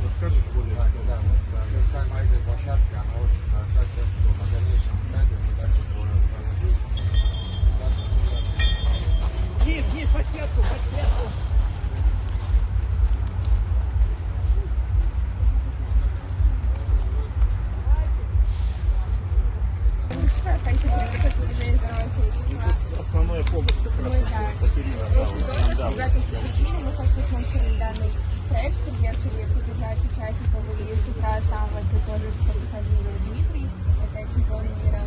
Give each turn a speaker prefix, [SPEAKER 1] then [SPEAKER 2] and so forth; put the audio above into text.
[SPEAKER 1] Расскажешь более?
[SPEAKER 2] Да. То есть сама эта площадка, она очень хороша тем, что на дальнейшем этапе мы дальше проводить.
[SPEAKER 3] Вниз, по сетку, по сетку.
[SPEAKER 1] Основная помощь как раз Катерина.
[SPEAKER 4] Ребята включили, мы со спонсором данный проект, приехали поддержать участников, и с утра сам вот тоже подходил Дмитрий, это чемпион мира.